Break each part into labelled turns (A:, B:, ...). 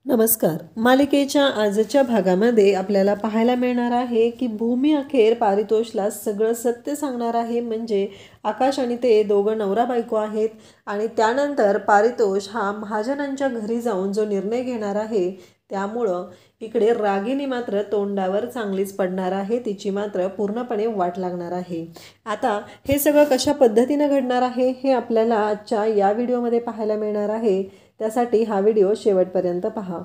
A: नमस्कार. मालिकेच्या आजच्या भागामध्ये आपल्याला पाहायला मिळणार आहे की भूमी अखेर पारितोषला सगळं सत्य सांगणार आहे. म्हणजे आकाश आणि ते दोघं नवरा बायको आहेत आणि त्यानंतर पारितोष हा महाजनांच्या घरी जाऊन जो निर्णय घेणार आहे त्यामुळं इकडे रागिनी मात्र तोंडावर चांगलीच पडणार आहे. तिची मात्र पूर्णपणे वाट लागणार आहे. आता हे सगळं कशा पद्धतीनं घडणार आहे हे आपल्याला आजच्या या व्हिडिओमध्ये पाहायला मिळणार आहे. त्यासाठी हा व्हिडिओ शेवटपर्यंत पहा.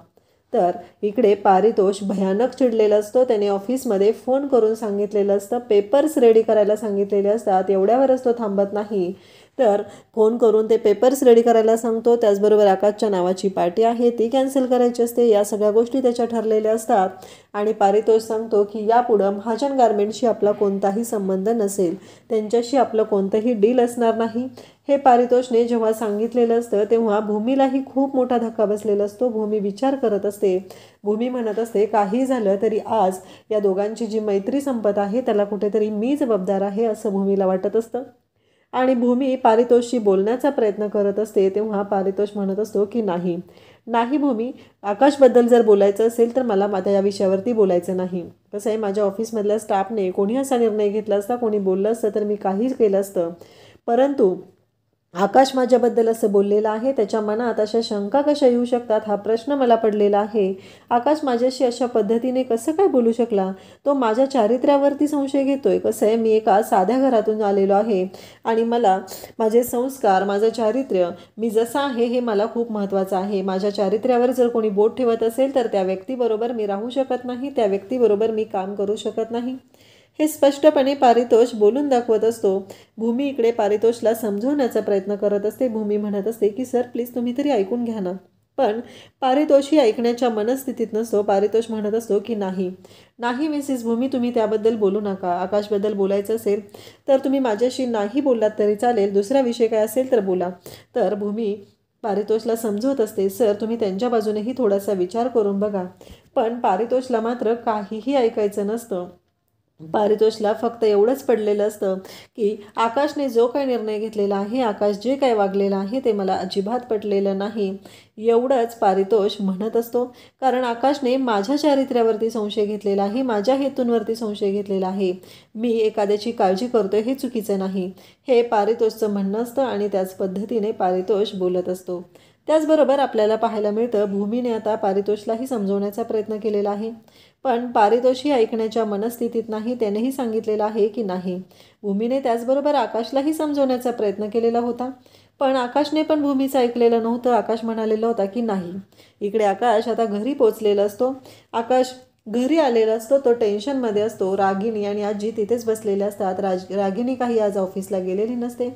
A: तर इकडे पारितोष भयानक चिडलेला असतो. त्याने ऑफिसमध्ये फोन करून सांगितलेलं असतं, पेपर्स रेडी करायला सांगितलेले असतात. एवढ्यावरच तो थांबत नाही, तर फोन करून ते पेपर्स रेडी करायला सांगतो. त्याचबरोबर आकाशच्या नावाची पार्टी आहे ती कॅन्सल करायची असते. या सगळ्या गोष्टी त्याच्या ठरलेल्या असतात आणि पारितोष सांगतो की यापुढं महाजन गारमेंटशी आपला कोणताही संबंध नसेल, त्यांच्याशी आपलं कोणतंही डील असणार नाही. हे पारितोषने जेव्हा सांगितलेलं असतं तेव्हा भूमीलाही खूप मोठा धक्का बसलेला असतो. भूमी विचार करत असते. भूमी म्हणत असते, काही झालं तरी आज या दोघांची जी मैत्री संपत आहे त्याला कुठेतरी मी जबाबदार आहे असं भूमीला वाटत असतं. आणि भूमी पारितोषशी बोलण्याचा प्रयत्न करत असते तेव्हा पारितोष म्हणत असतो की नाही नाही भूमी, आकाशबद्दल जर बोलायचं असेल तर मला माझ्या या विषयावरती बोलायचं नाही. कसं आहे, माझ्या ऑफिसमधल्या स्टाफने कोणी असा निर्णय घेतला असता, कोणी बोललं असतं तर मी काहीच केलं असतं. परंतु आकाश माझ्याबद्दल असं बोललेलं आहे, त्याच्या मनात अशा शंका कशा येऊ शकतात हा प्रश्न मला पडलेला आहे. आकाश माझ्याशी अशा पद्धतीने कसं काय बोलू शकला? तो माझ्या चारित्र्यावरती संशय घेतोय. कसं आहे, मी एका साध्या घरातून आलेलो आहे आणि मला माझे संस्कार, माझं चारित्र्य, मी जसं आहे हे मला खूप महत्त्वाचं आहे. माझ्या चारित्र्यावर जर कोणी बोट ठेवत असेल तर त्या व्यक्तीबरोबर मी राहू शकत नाही, त्या व्यक्तीबरोबर मी काम करू शकत नाही. हे स्पष्टपणे पारितोष बोलून दाखवत असतो. भूमी इकडे पारितोषला समजवण्याचा प्रयत्न करत असते. भूमी म्हणत असते की सर प्लीज तुम्ही तरी ऐकून घ्या ना. पण पारितोष ही ऐकण्याच्या मनस्थितीत नसतो. पारितोष म्हणत असतो की नाही नाही मिसेस भूमी, तुम्ही त्याबद्दल बोलू नका. आकाशबद्दल बोलायचं असेल तर तुम्ही माझ्याशी नाही बोललात तरी चालेल, दुसरा विषय काय असेल तर बोला. तर भूमी पारितोषला समजवत असते, सर तुम्ही त्यांच्या बाजूनेही थोडासा विचार करून बघा. पण पारितोषला मात्र काहीही ऐकायचं नसतं. पारितोषला फक्त एवढंच पडलेलं असतं की आकाशने जो काही निर्णय घेतलेला आहे, आकाश जे काही वागलेलं आहे ते मला अजिबात पटलेलं नाही, एवढंच पारितोष म्हणत असतो. कारण आकाशने माझ्या चारित्र्यावरती संशय घेतलेला आहे, माझ्या हेतूंवरती संशय घेतलेला आहे. मी एखाद्याची काळजी करतोय हे चुकीचं नाही, हे पारितोषचं म्हणणं असतं आणि त्याच पद्धतीने पारितोष बोलत असतो. त्याचबरोबर आपल्याला पाहायला मिळतं भूमीने आता पारितोषलाही समजवण्याचा प्रयत्न केलेला आहे. पण पारितोषही ऐकण्याच्या मनस्थितीत नाही. त्यानेही सांगितलेलं आहे की नाही. भूमीने त्याचबरोबर आकाशलाही समजवण्याचा प्रयत्न केलेला होता, पण आकाशने पण भूमीचं ऐकलेलं नव्हतं. आकाश म्हणालेला होता की नाही. इकडे आकाश आता घरी पोचलेला असतो. आकाश घरी आलेला असतो, तो टेन्शनमध्ये असतो. रागिनी आणि आजी तिथेच बसलेले असतात. रागिनी काही आज ऑफिसला गेलेली नसते.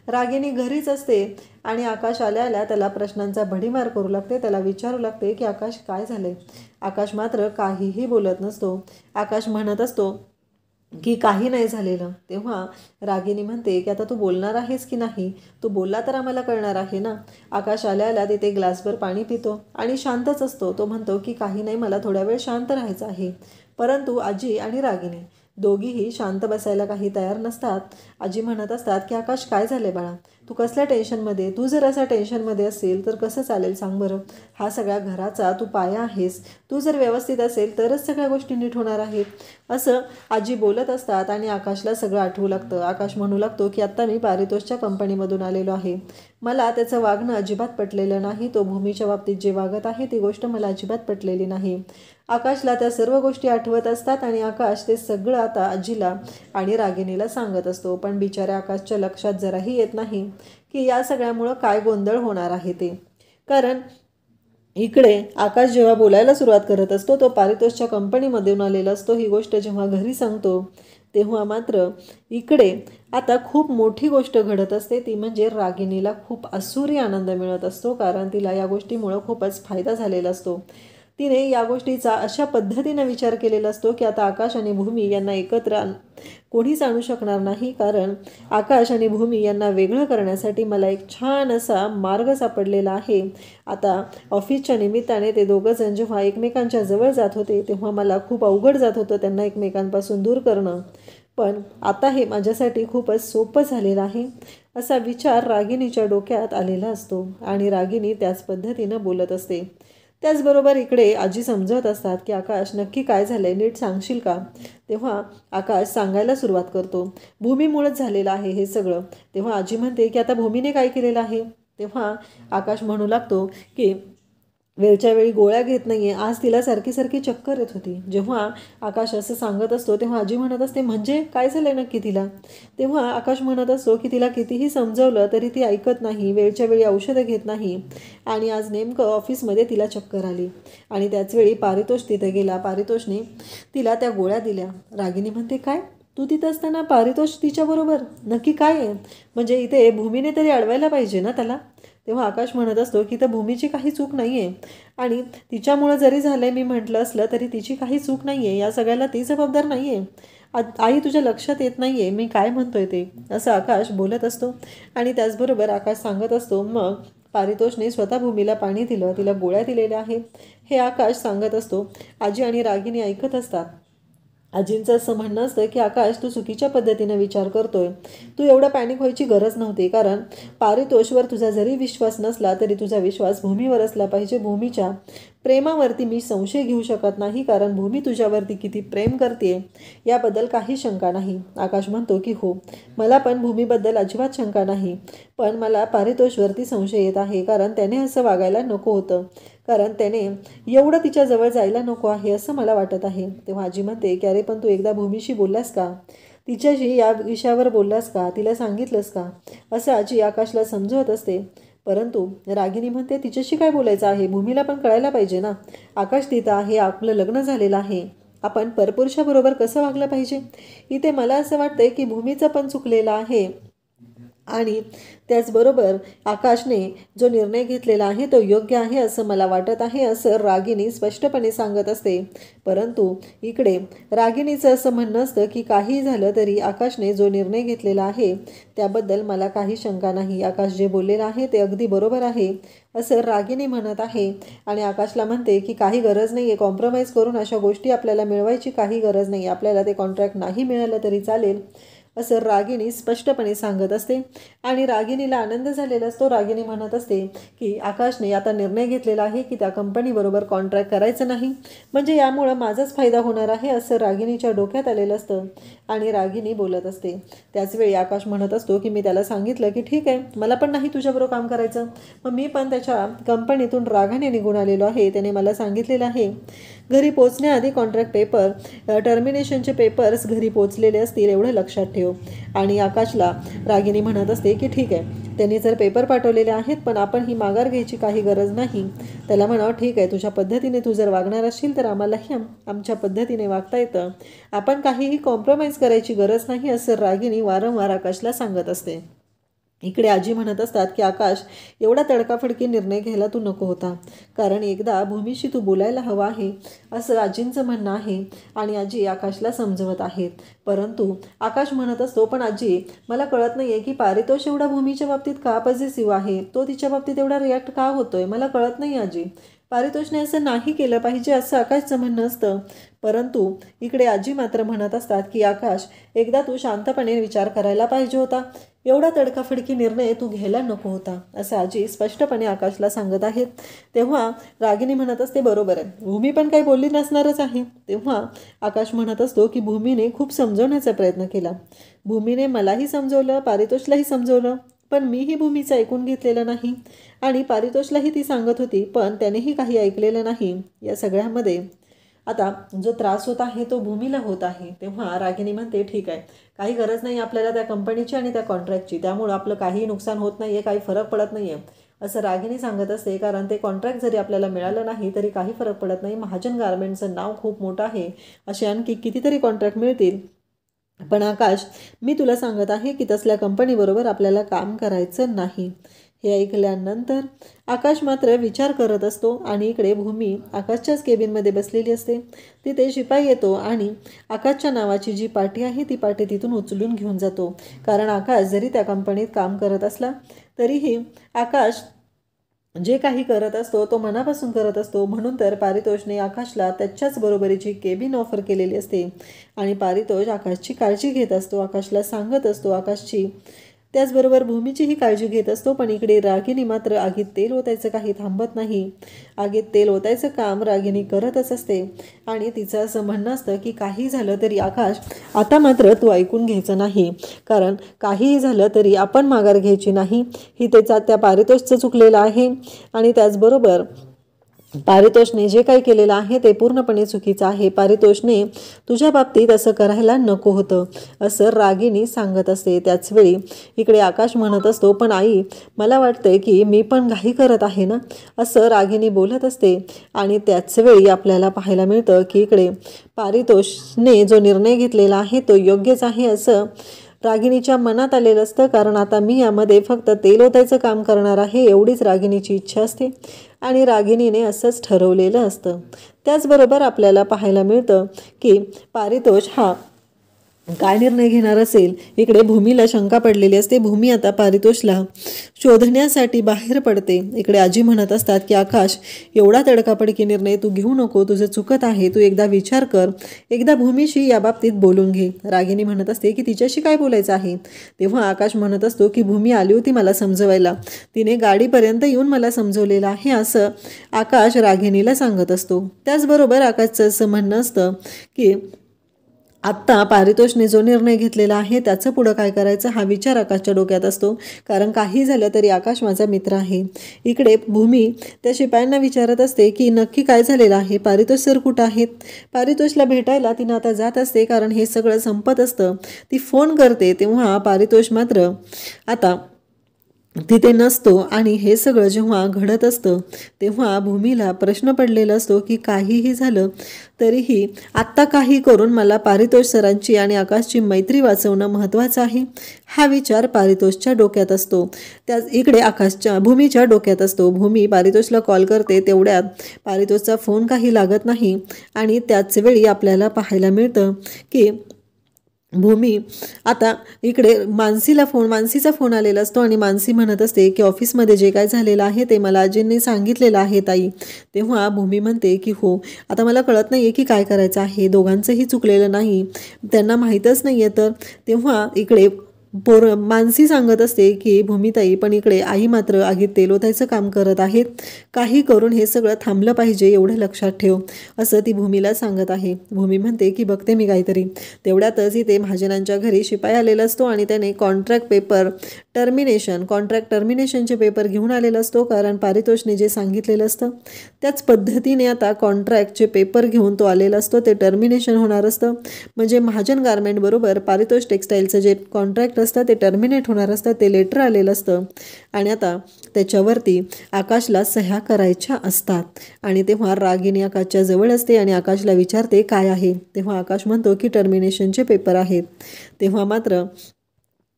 A: रागिनी घरीच असते आणि आकाश आल्या आल्या त्याला प्रश्नांचा भडीमार करू लागते. त्याला विचारू लागते की आकाश काय झाले. आकाश मात्र काहीही बोलत नसतो. आकाश म्हणत असतो की काही नाही झालेलं. तेव्हा रागिनी म्हणते की आता तू बोलणार आहेस की नाही, तू बोलला तर आम्हाला कळणार आहे ना. आकाश आल्या आल्या तिथे ग्लासभर पाणी पितो आणि शांतच असतो. तो म्हणतो की काही नाही, मला थोड्या वेळ शांत राहायचं आहे. परंतु आजी आणि रागिनी दोघीही शांत बसायला काही तयार नसतात. आजी म्हणत असतात की आकाश काय झाले बाळा, तू कसल्या टेन्शनमध्ये, तू जर असा टेन्शनमध्ये असेल तर कसं चालेल सांग बरं. हा सगळ्या घराचा तू पाया आहेस, तू जर व्यवस्थित असेल तरच सगळ्या गोष्टी नीट होणार आहेत, असं आजी बोलत असतात. आणि आकाशला सगळं आठवू लागतं. आकाश म्हणू लागतो की आत्ता मी पारितोषच्या कंपनीमधून आलेलो आहे, मला त्याचं वागणं अजिबात पटलेलं नाही. तो भूमीच्या बाबतीत जे वागत आहे ती गोष्ट मला अजिबात पटलेली नाही. आकाशला त्या सर्व गोष्टी आठवत असतात आणि आकाश ते सगळं आता आजीला आणि रागिनीला सांगत असतो. पण बिचाऱ्या आकाशच्या लक्षात जराही येत नाही की या सगळ्यामुळं काय गोंधळ होणार आहे ते. कारण इकडे आकाश जेव्हा बोलायला सुरुवात करत असतो, तो पारितोषच्या कंपनीमधून आलेला असतो. ही गोष्ट जेव्हा घरी सांगतो तेव्हा मात्र इकडे आता खूप मोठी गोष्ट घडत असते. ती म्हणजे रागिनीला खूप आसुरी आनंद मिळत असतो. कारण तिला या गोष्टीमुळं खूपच फायदा झालेला असतो. तिने या गोष्टीचा अशा पद्धतीने विचार केलेला असतो की आता आकाश आणि भूमी यांना एकत्र कोणीच आणू शकणार नाही. कारण आकाश आणि भूमी यांना वेगळं करण्यासाठी मला एक छान असा मार्ग सापडलेला आहे. आता ऑफिसच्या निमित्ताने ते दोघंजण जेव्हा एकमेकांच्या जवळ जात होते तेव्हा मला खूप अवघड जात होतं त्यांना एकमेकांपासून दूर करणं, पण आता हे माझ्यासाठी खूपच सोपं झालेलं आहे, असा विचार रागिनीच्या डोक्यात आलेला असतो आणि रागिनी त्याच पद्धतीनं बोलत असते. त्याचबरोबर इकडे आजी समजवत असतात की आकाश नक्की काय झालंय, नीट सांगशील का? तेव्हा आकाश सांगायला सुरुवात करतो, भूमीमुळेच झालेलं आहे हे सगळं. तेव्हा आजी म्हणते की आता भूमीने काय केलेलं आहे? तेव्हा आकाश म्हणू लागतो की वेळच्या वेळी गोळ्या घेत नाहीये, आज तिला सारखी सारखी चक्कर येत होती. जेव्हा आकाश असं सांगत असतो तेव्हा आजी म्हणत असते, म्हणजे काय झालंय नक्की तिला? तेव्हा आकाश म्हणत असतो की तिला कितीही समजवलं तरी ती ऐकत नाही, वेळच्या वेळी औषधं घेत नाही आणि आज नेमकं ऑफिसमध्ये तिला चक्कर आली आणि त्याचवेळी पारितोष तिथे गेला. पारितोषने तिला त्या गोळ्या दिल्या. रागिनी म्हणते, काय तू तिथं असताना पारितोष तिच्याबरोबर? नक्की काय आहे? म्हणजे इथे भूमीने तरी अडवायला पाहिजे ना त्याला. तेव्हा आकाश म्हणत असतो की तर भूमीची काही चूक नाही आहे आणि तिच्यामुळं जरी झालं मी म्हटलं असलं तरी तिची काही चूक नाही आहे, या सगळ्याला ती जबाबदार नाही आहे. आई तुझ्या लक्षात येत नाही आहे मी काय म्हणतोय ते, असं आकाश बोलत असतो. आणि त्याचबरोबर आकाश सांगत असतो, मग पारितोषने स्वतः भूमीला पाणी दिलं, तिला गोळ्या दिलेल्या आहेत हे आकाश सांगत असतो. आजी आणि रागिनी ऐकत असतात. आजींचं असं म्हणणं असतं की आकाश तू चुकीच्या पद्धतीनं विचार करतोय, तू एवढं पॅनिक व्हायची गरज नव्हती, कारण पारितोषवर तुझा जरी विश्वास नसला तरी तुझा विश्वास भूमीवर असला पाहिजे. भूमीच्या प्रेमावरती मी संशय घेऊ शकत नाही, कारण भूमी तुझ्यावरती किती प्रेम करते याबद्दल काही शंका नाही. आकाश म्हणतो की हो, मला पण भूमीबद्दल अजिबात शंका नाही, पण मला पारितोषवरती संशय येत आहे, कारण त्याने असं वागायला नको होतं, कारण त्याने एवढं तिच्याजवळ जायला नको आहे असं मला वाटत आहे. तेव्हा आजी म्हणते की अरे पण तू एकदा भूमीशी बोललास का? तिच्याशी या विषयावर बोललास का? तिला सांगितलंस का? असं आजी आकाशला समजवत असते. परंतु रागिनी म्हणते तिच्याशी काय बोलायचं आहे, भूमीला पण कळायला पाहिजे ना. आकाश तिथं आहे, आपलं लग्न झालेलं आहे, आपण परपुरुषाबरोबर कसं वागलं पाहिजे. इथे मला असं वाटतंय की भूमीचं पण चुकलेलं आहे आणि त्याचबरोबर आकाशने जो निर्णय घेतलेला आहे तो योग्य आहे असं मला वाटत आहे, असं रागिनी स्पष्टपणे सांगत असते. परंतु इकडे रागिनीचं असं म्हणणं असतं की काही झालं तरी आकाशने जो निर्णय घेतलेला आहे त्याबद्दल मला काही शंका नाही, आकाश जे बोललेलं आहे ते अगदी बरोबर आहे असं रागिनी म्हणत आहे. आणि आकाशला म्हणते की काही गरज नाही आहे, कॉम्प्रोमाइज करून अशा गोष्टी आपल्याला मिळवायची काही गरज नाही, आपल्याला ते कॉन्ट्रॅक्ट नाही मिळालं तरी चालेल असं रागिनी स्पष्टपणे सांगत असते. आणि रागिनीला आनंद झालेला असतो. रागिनी म्हणत असते की आकाशने आता निर्णय घेतलेला आहे की त्या कंपनीबरोबर कॉन्ट्रॅक्ट करायचं नाही, म्हणजे यामुळं माझाच फायदा होणार आहे असं रागिनीच्या डोक्यात आलेलं असतं आणि रागिनी बोलत असते. त्याचवेळी आकाश म्हणत असतो की मी त्याला सांगितलं की ठीक आहे, मला पण नाही तुझ्याबरोबर काम करायचं, मग मी पण त्याच्या कंपनीतून रागाने निघून आलेलो आहे. त्याने मला सांगितलेलं आहे घरी पोचण्याआधी कॉन्ट्रॅक्ट पेपर टर्मिनेशनचे पेपर्स घरी पोचलेले असतील एवढं लक्षात ठेव. आणि आकाशला रागिनी म्हणत असते की ठीक आहे, त्यांनी जर पेपर पाठवलेले आहेत पण आपण ही माघार घ्यायची काही गरज नाही. त्याला म्हणावं ठीक आहे, तुझ्या पद्धतीने तू जर वागणार असशील तर आम्हालाही आमच्या पद्धतीने वागता येतं, आपण काहीही कॉम्प्रोमाइज करायची गरज नाही असं रागिनी वारंवार आकाशला सांगत असते. इकडे आजी म्हणत असतात की आकाश एवढा तडकाफडकी निर्णय घ्यायला तू नको होता, कारण एकदा भूमीशी तू बोलायला हवा आहे असं आजींचं म्हणणं आहे आणि आजी आकाशला समजवत आहेत. परंतु आकाश म्हणत असतो पण आजी मला कळत नाही आहे की पारितोष एवढा भूमीच्या बाबतीत का पॉझिटिव्ह आहे, तो तिच्या बाबतीत एवढा रिॲक्ट का होतोय, मला कळत नाही आजी, पारितोषने असं नाही केलं पाहिजे असं आकाशचं म्हणणं असतं. परंतु इकडे आजी मात्र म्हणत असतात की आकाश एकदा तू शांतपणे विचार करायला पाहिजे होता, एवढा तडकाफडकी निर्णय तू घ्यायला नको होता असं आजी स्पष्टपणे आकाशला सांगत आहेत. तेव्हा रागिनी म्हणत असते बरोबर आहे, भूमी पण काही बोलली नसणारच आहे. तेव्हा आकाश म्हणत असतो की भूमीने खूप समजवण्याचा प्रयत्न केला, भूमीने मलाही समजवलं, पारितोषलाही समजवलं, पण मीही भूमीचं ऐकून घेतलेलं नाही आणि पारितोषलाही ती सांगत होती पण त्यानेही काही ऐकलेलं नाही. या सगळ्यामध्ये आता जो त्रास होत आहे तो भूमीला होत आहे. तेव्हा रागिनी म्हणते ठीक आहे, काही गरज नाही आपल्याला त्या कंपनीची आणि त्या कॉन्ट्रॅक्टची, त्यामुळं आपलं काही नुकसान होत नाही आहे, काही फरक पडत नाही आहे असं रागिनी सांगत असते, कारण ते कॉन्ट्रॅक्ट जरी आपल्याला मिळालं नाही तरी काही फरक पडत नाही. महाजन गारमेंटचं नाव खूप मोठं आहे, असे आणखी कितीतरी कॉन्ट्रॅक्ट मिळतील, पण आकाश मी तुला सांगत आहे की तसल्या कंपनीबरोबर आपल्याला काम करायचं नाही. हे ऐकल्यानंतर आकाश मात्र विचार करत असतो आणि इकडे भूमी आकाशच्याच केबिनमध्ये बसलेली असते. तिथे शिपाई येतो आणि आकाशच्या नावाची जी पाटी आहे ती पाटी तिथून उचलून घेऊन जातो, कारण आकाश जरी त्या कंपनीत काम करत असला तरीही आकाश जे काही करत असतो तो मनापासून करत असतो. म्हणून तर पारितोषने आकाशला त्याच्याच बरोबरीची केबिन ऑफर केलेली असते आणि पारितोष आकाशची काळजी घेत असतो, आकाशला सांगत असतो, आकाशची त्याचबरोबर भूमीचीही काळजी घेत असतो. पण इकडे रागिनी मात्र आगीत तेल ओतायचं काही थांबत नाही. आगीत तेल ओतायचं काम रागिनी करतच असते आणि तिचं असं म्हणणं असतं की काही झालं तरी आकाश, आता मात्र तू ऐकून घ्यायचं नाही, कारण काहीही झालं तरी आपण माघार घ्यायची नाही. ही त्याचा त्या पारितोषचं चुकलेलं आहे आणि त्याचबरोबर पारितोषने जे काही केलेलं आहे ते पूर्णपणे चुकीचं आहे. पारितोषने तुझ्या बाबतीत असं करायला नको होतं, असं रागिनी सांगत असते. त्याचवेळी इकडे आकाश म्हणत असतो, पण आई, मला वाटतंय की मी पण घाई करत आहे ना, असं रागिनी बोलत असते. आणि त्याचवेळी आपल्याला पाहायला मिळतं की इकडे पारितोषने जो निर्णय घेतलेला आहे तो योग्यच आहे असं रागिनीच्या मनात आलेलं असतं. कारण आता मी यामध्ये फक्त तेल ओतायचं काम करणार आहे एवढीच रागिनीची इच्छा असते आणि रागिनीने असंच ठरवलेलं असतं. त्याचबरोबर आपल्याला पाहायला मिळतं की पारितोष हा काय निर्णय घेणार असेल. इकडे भूमीला शंका पडलेली असते. भूमी आता पारितोषला शोधण्यासाठी बाहेर पडते. इकडे आजी म्हणत असतात की आकाश, एवढा तडकाफडकी निर्णय तू घेऊ नको, तुझं चुकत आहे, तू एकदा विचार कर, एकदा भूमीशी या बाबतीत बोलून घे. रागिनी म्हणत असते की तिच्याशी काय बोलायचं आहे. तेव्हा आकाश म्हणत असतो की भूमी आली होती मला समजवायला, तिने गाडीपर्यंत येऊन मला समजवलेलं आहे, असं आकाश रागिनीला सांगत असतो. त्याचबरोबर आकाशचं असं म्हणणं असतं की आत्ता पारितोषने जो निर्णय घेतलेला आहे त्याचं पुढं काय करायचं हा विचार आकाशच्या डोक्यात असतो. कारण काही झालं तरी आकाश माझा मित्र आहे. इकडे भूमी त्या शिपायांना विचारत असते की नक्की काय झालेलं आहे, पारितोष सर कुठं आहेत. पारितोषला भेटायला तिनं आता जात असते, कारण हे सगळं संपत असतं. ती फोन करते तेव्हा पारितोष मात्र आता तिथे नसतो आणि हे सगळं जेव्हा घडत असतं तेव्हा भूमीला प्रश्न पडलेला असतो की काहीही झालं तरीही आत्ता काही करून मला पारितोष सरांची आणि आकाशची मैत्री वाचवणं महत्त्वाचं आहे, हा विचार पारितोषच्या डोक्यात असतो. त्याच इकडे भूमीच्या डोक्यात असतो. भूमी पारितोषला कॉल करते, तेवढ्यात पारितोषचा फोन काही लागत नाही आणि त्याच वेळी आपल्याला पाहायला मिळतं की भूमी आता इकडे मानसीचा फोन आलेला असतो आणि मानसी म्हणत असते की ऑफिसमध्ये जे काय झालेलं आहे ते मला आजींनी सांगितलेलं आहे ताई. तेव्हा भूमी म्हणते की हो, आता मला कळत नाही आहे की काय करायचं आहे, दोघांचंही चुकलेलं नाही, त्यांना माहीतच नाही आहे. तर तेव्हा इकडे मानसी सांगत असते की भूमिताई, पण इकडे आई मात्र आगीत तेल ओतायचं काम करत आहेत, काही करून हे सगळं थांबलं पाहिजे, एवढं लक्षात ठेव, असं ती भूमीला सांगत आहे. भूमी म्हणते की बघते मी काहीतरी. तेवढ्यातच इथे महाजनांच्या घरी शिपाई आलेला असतो आणि त्याने कॉन्ट्रॅक्ट टर्मिनेशनचे पेपर घेऊन आलेला असतो. कारण पारितोषने जे सांगितलेलं असतं त्याच पद्धतीने आता कॉन्ट्रॅक्टचे पेपर घेऊन तो आलेला असतो. ते टर्मिनेशन होणार असतं, म्हणजे महाजन गारमेंट बरोबर पारितोष टेक्स्टाईलचं जे कॉन्ट्रॅक्ट असतं ते टर्मिनेट होणार असतं. ते लेटर आलेलं असतं आणि आता त्याच्यावरती आकाशला सह्या करायच्या असतात. आणि तेव्हा रागिनी आकाशच्या जवळ असते आणि आकाशला विचारते काय आहे. तेव्हा आकाश म्हणतो की टर्मिनेशनचे पेपर आहेत. तेव्हा मात्र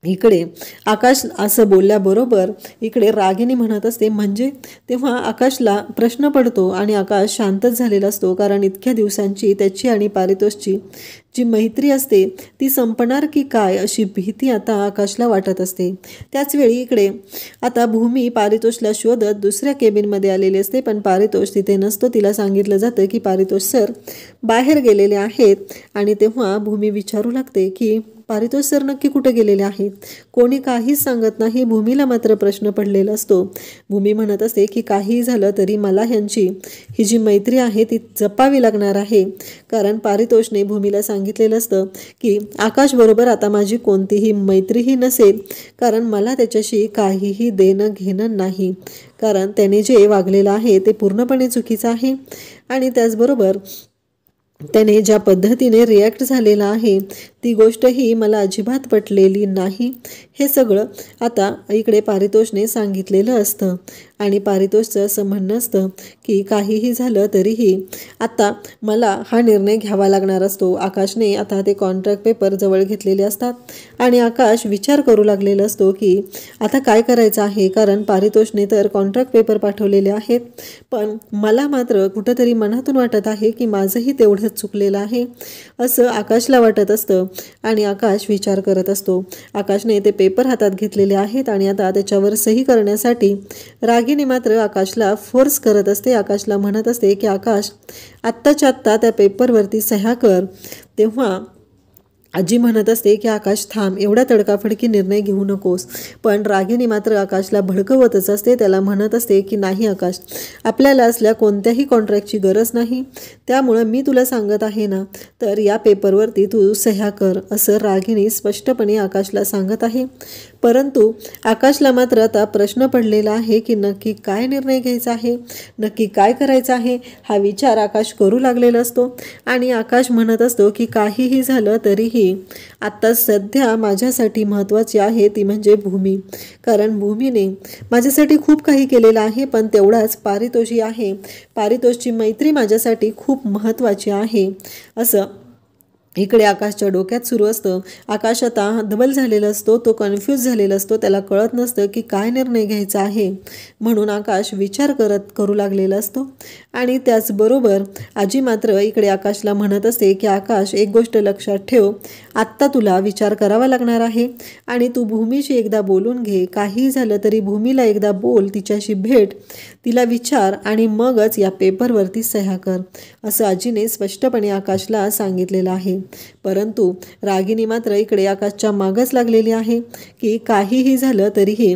A: इकडे आकाश असं बोलल्याबरोबर इकडे रागिनी म्हणत असते म्हणजे. तेव्हा आकाशला प्रश्न पडतो आणि आकाश शांतच झालेला असतो, कारण इतक्या दिवसांची त्याची आणि पारितोषची जी मैत्री असते ती संपणार की काय अशी भीती आता आकाशला वाटत असते. त्याचवेळी इकडे आता भूमी पारितोषला शोधत दुसऱ्या केबिनमध्ये आलेली असते, पण पारितोष तिथे नसतो. तिला सांगितलं जातं की पारितोष सर बाहेर गेलेले आहेत आणि तेव्हा भूमी विचारू लागते की पारितोष सर नक्की कुठे गेलेले आहेत. कोणी काहीच सांगत नाही. भूमीला मात्र प्रश्न पडलेला असतो. भूमी म्हणत असते की काहीही झालं तरी मला ही जी मैत्री आहे ती जपावी लागणार आहे, कारण पारितोषने भूमीला सांगितलेलं असतं की आकाश बरोबर आता माझी कोणतीही मैत्रीही नसेल, कारण मला त्याच्याशी काहीही देणं घेणं नाही, कारण त्याने जे वागलेलं आहे ते पूर्णपणे चुकीचं आहे आणि त्याचबरोबर त्याने ज्या पद्धतीने रिॲक्ट झालेला आहे ती गोष्टही मला अजिबात पटलेली नाही. हे सगळं आता इकडे पारितोषने सांगितलेलं असतं आणि पारितोषचं असं म्हणणं असतं की काहीही झालं तरीही आता मला हा निर्णय घ्यावा लागणार असतो. आकाशने आता ते कॉन्ट्रॅक्ट पेपर जवळ घेतलेले असतात आणि आकाश विचार करू लागलेला असतो की आता काय करायचं आहे, कारण पारितोषने तर कॉन्ट्रॅक्ट पेपर पाठवलेले आहेत, पण मला मात्र कुठंतरी मनातून वाटत आहे की माझंही तेवढंच चुकलेलं आहे असं आकाशला वाटत असतं आणि आकाश विचार करत असतो. आकाशने ते पेपर हातात घेतलेले आहेत आणि आता त्याच्यावर सही करण्यासाठी रागिनी मात्र आकाशला फोर्स करत असते. आकाशला म्हणत असते की आकाश आत्ताच्या आत्ता त्या पेपरवरती सह्या कर. तेव्हा आजी म्हणत असते की आकाश थांब, एवढा तडकाफडकी निर्णय घेऊ नकोस. पण रागिनी मात्र आकाशला भडकवतच असते. त्याला म्हणत असते की नाही आकाश, आपल्याला असल्या कोणत्याही कॉन्ट्रॅक्टची गरज नाही. त्यामुळं मी तुला सांगत आहे ना, तर या पेपरवरती तू सह्या कर, असं रागिनी स्पष्टपणे आकाशला सांगत आहे. परंतु आकाशला मात्र आता प्रश्न पडलेला आहे की नक्की काय निर्णय घ्यायचा आहे, नक्की काय करायचं आहे, हा विचार आकाश करू लागलेला असतो. आणि आकाश म्हणत असतो की काहीही झालं तरीही आत्ता सध्या माझ्यासाठी महत्त्वाची आहे ती म्हणजे भूमी. कारण भूमीने माझ्यासाठी खूप काही केलेलं आहे, पण तेवढाच पारितोषी आहे. पारितोषची मैत्री माझ्यासाठी खूप महत्त्वाची आहे, असं इकडे आकाशच्या डोक्यात सुरू असतं. आकाश आता दबल झालेला असतो, तो कन्फ्यूज झालेला असतो. त्याला कळत नसतं की काय निर्णय घ्यायचा आहे. म्हणून आकाश विचार करू लागलेला असतो. आणि त्याचबरोबर आजी मात्र इकडे आकाशला म्हणत असते की आकाश, एक गोष्ट लक्षात ठेव, आत्ता तुला विचार करावा लागणार आहे आणि तू भूमीशी एकदा बोलून घे. काही झालं तरी भूमीला एकदा बोल, तिच्याशी भेट, तिला विचार आणि मगच या पेपरवरती सह्या कर, असं आजीने स्पष्टपणे आकाशला सांगितलेलं आहे. परंतु रागिनी मात्र इकडे आकाशच्या मागच लागलेली आहे की काहीही झालं तरीही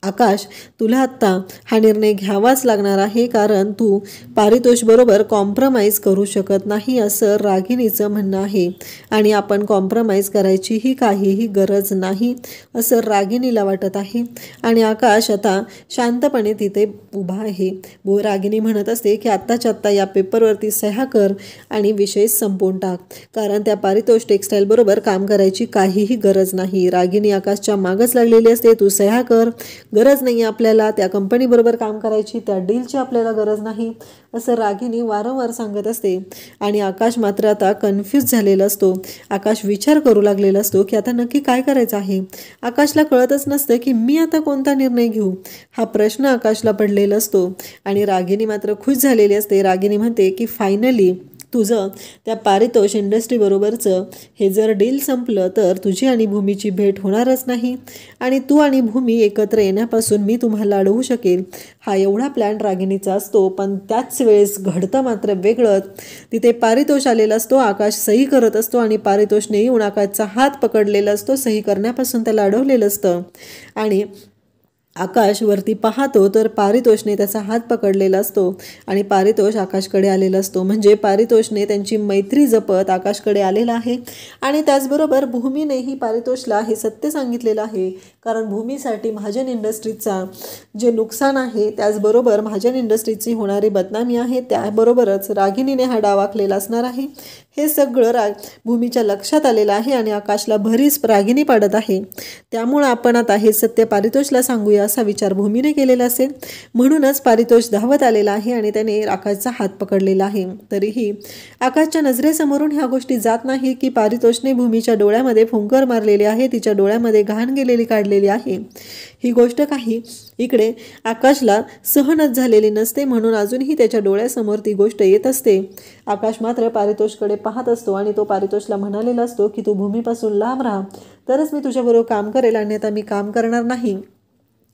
A: आकाश, तुला आत्ता हा निर्णय घ्यावाच लागणार आहे, कारण तू पारितोषबरोबर कॉम्प्रमाइज करू शकत नाही, असं रागिनीचं म्हणणं आहे. आणि आपण कॉम्प्रमाइज करायचीही काहीही गरज नाही, असं रागिनीला वाटत आहे. आणि आकाश आता शांतपणे तिथे उभा आहे. रागिनी म्हणत असते की आत्ताच्या आत्ता या पेपरवरती सह्या कर आणि विषय संपवून टाक, कारण त्या पारितोष टेक्स्टाईलबरोबर काम करायची काहीही गरज नाही. रागिनी आकाशच्या मागच लागलेली असते. तू सह्या कर, गरज नाही आपल्याला त्या कंपनीबरोबर काम करायची, त्या डीलची आपल्याला गरज नाही, असं रागिनी वारंवार सांगत असते. आणि आकाश मात्र आता कन्फ्यूज झालेला असतो. आकाश विचार करू लागलेला असतो की आता नक्की काय करायचं आहे. आकाशला कळतच नसतं की मी आता कोणता निर्णय घेऊ, हा प्रश्न आकाशला पडलेला असतो. आणि रागिनी मात्र खुश झालेली असते. रागिनी म्हणते की फायनली तुझं त्या पारितोष इंडस्ट्रीबरोबरचं हे जर डील संपलं तर तुझी आणि भूमीची भेट होणारच नाही आणि तू आणि भूमी एकत्र येण्यापासून मी तुम्हाला अडवू शकेल, हा एवढा प्लॅन रागिनीचा असतो. पण त्याच वेळेस घडतं मात्र वेगळंच. तिथे पारितोष आलेला असतो. आकाश सही करत असतो आणि पारितोषने येऊन आकाशचा हात पकडलेला असतो. सही करण्यापासून त्याला अडवलेलं असतं. आणि आकाश वरती पाहतो तर पारितोषने त्याचा हात पकडलेला असतो आणि पारितोष आकाशकडे आलेला असतो. म्हणजे पारितोषने त्यांची मैत्री जपत आकाशकडे आलेला आहे. आणि त्याचबरोबर भूमीनेही पारितोषला हे सत्य सांगितलेलं आहे, कारण भूमीसाठी महाजन इंडस्ट्रीजचा जे नुकसान आहे, त्याचबरोबर महाजन इंडस्ट्रीजची होणारी बदनामी आहे, त्याबरोबरच रागिनीने हा डाव आखलेला असणार आहे, हे सगळं भूमीच्या लक्षात आलेलं आहे. आणि आकाशला भरीस रागिनी पाडत आहे. त्यामुळं आपण आता हे सत्य पारितोषला सांगूया असा विचार भूमीने केलेला असेल. म्हणूनच पारितोष धावत आलेला आहे आणि त्याने आकाशचा हात पकडलेला आहे. तरीही आकाशच्या नजरेसमोरून ह्या गोष्टी जात नाही की पारितोषने भूमीच्या डोळ्यामध्ये फुंकर मारलेली आहे, तिच्या डोळ्यामध्ये घाण गेलेली काढलेली आहे. ही गोष्ट काही इकडे आकाशला सहनच झालेली नसते, म्हणून अजूनही त्याच्या डोळ्यासमोर ती गोष्ट येत असते. आकाश मात्र पारितोषकडे पाहत असतो आणि तो पारितोषला म्हणालेला असतो की तू भूमीपासून लांब राहा, तरच मी तुझ्याबरोबर काम करेल, अन्यथा मी काम करणार नाही.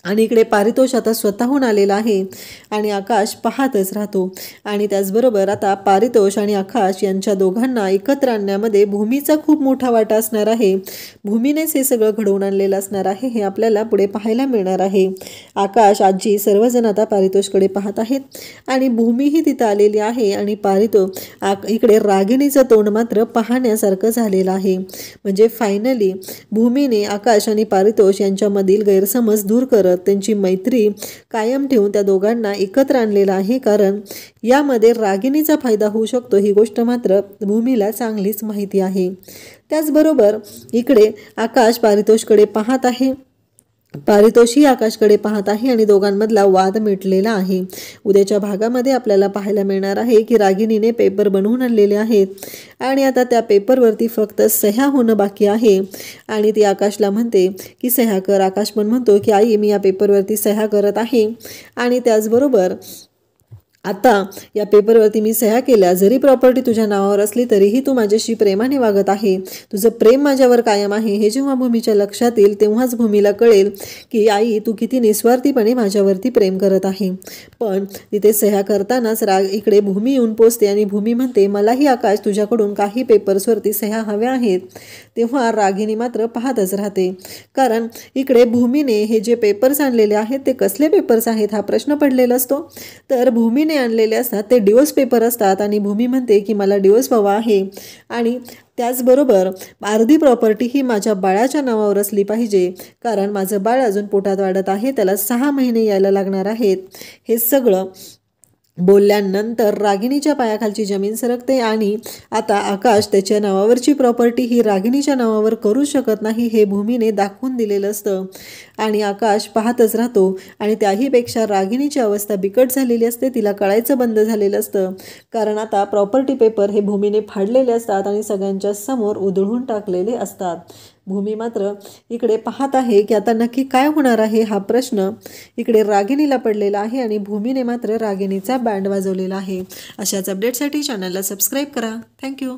A: आणि इकडे पारितोष आता स्वतःहून आलेला आहे आणि आकाश पाहतच राहतो. आणि त्याचबरोबर आता पारितोष आणि आकाश यांच्या दोघांना एकत्र आणण्यामध्ये भूमीचा खूप मोठा वाटा असणार आहे. भूमीनेच हे सगळं घडवून आणलेलं असणार आहे, हे आपल्याला पुढे पाहायला मिळणार आहे. आकाश, आजी सर्वजण आता पारितोषकडे पाहत आहेत आणि भूमीही तिथं आलेली आहे. आणि इकडे रागिणीचं तोंड मात्र पाहण्यासारखं झालेलं आहे. म्हणजे फायनली भूमीने आकाश आणि पारितोष यांच्यामधील गैरसमज दूर करत त्यांची मैत्री कायम ठेवून त्या दोघांना एकत्र आणलेला आहे. कारण यामध्ये रागिणीचा फायदा होऊ शकतो ही गोष्ट मात्र भूमीला चांगलीच माहिती आहे. त्याचबरोबर इकडे आकाश पारितोषकडे पाहत आहे, पारितोषही आकाशकडे पाहत आहे आणि दोघांमधला वाद मिटलेला आहे. उद्याच्या भागामध्ये आपल्याला पाहायला मिळणार आहे की रागिणीने पेपर बनवून आणलेले आहेत आणि आता त्या पेपरवरती फक्त सह्या होणं बाकी आहे. आणि ती आकाशला म्हणते की सह्या कर. आकाश पण म्हणतो की आई, मी या पेपरवरती सह्या करत आहे. आणि त्याचबरोबर आता या पेपरवरती मी सह्या केल्या, जरी प्रॉपर्टी तुझ्या नावावर असली तरीही तू माझ्याशी प्रेमाने वागत आहे, तुझं प्रेम माझ्यावर कायम आहे. हे जेव्हा भूमीच्या लक्षात येईल तेव्हाच भूमीला कळेल की आई तू किती निस्वार्थीपणे माझ्यावरती प्रेम करत आहे. पण तिथे सह्या करतानाच इकडे भूमी येऊन पोचते आणि भूमी म्हणते मलाही आकाश तुझ्याकडून काही पेपर्सवरती सह्या हव्या आहेत. तेव्हा रागिनी मात्र पाहतच राहते, कारण इकडे भूमीने हे जे पेपर्स आणलेले आहेत ते कसले पेपर्स आहेत हा प्रश्न पडलेला असतो. तर भूमीने आणलेले असतात ते डिवोर्स पेपर असतात आणि भूमी म्हणते की मला डिवोर्स हवा आहे आणि त्याचबरोबर अर्धी प्रॉपर्टी ही माझ्या बाळाच्या नावावर असली पाहिजे, कारण माझं बाळ अजून पोटात वाढत आहे, त्याला 6 महिने यायला लागणार आहेत. हे सगळं बोलल्यानंतर रागिणीच्या पायाखालची जमीन सरकते आणि आता आकाश त्याच्या नावावरची प्रॉपर्टी ही रागिणीच्या नावावर करू शकत नाही हे भूमीने दाखवून दिलेलं असतं. आणि आकाश पाहतच राहतो आणि त्याहीपेक्षा रागिणीची अवस्था बिकट झालेली असते, तिला कळायचं बंद झालेलं असतं, कारण आता प्रॉपर्टी पेपर हे भूमीने फाडलेले असतात आणि सगळ्यांच्या समोर उधळून टाकलेले असतात. भूमी मात्र इकडे पाहत आहे की आता नक्की काय होणार आहे हा प्रश्न इकडे रागिणीला पडलेला आहे आणि भूमीने मात्र रागिणीचा बँड वाजवलेला आहे. अशाच अपडेटसाठी चॅनलला सबस्क्राईब करा. थँक्यू.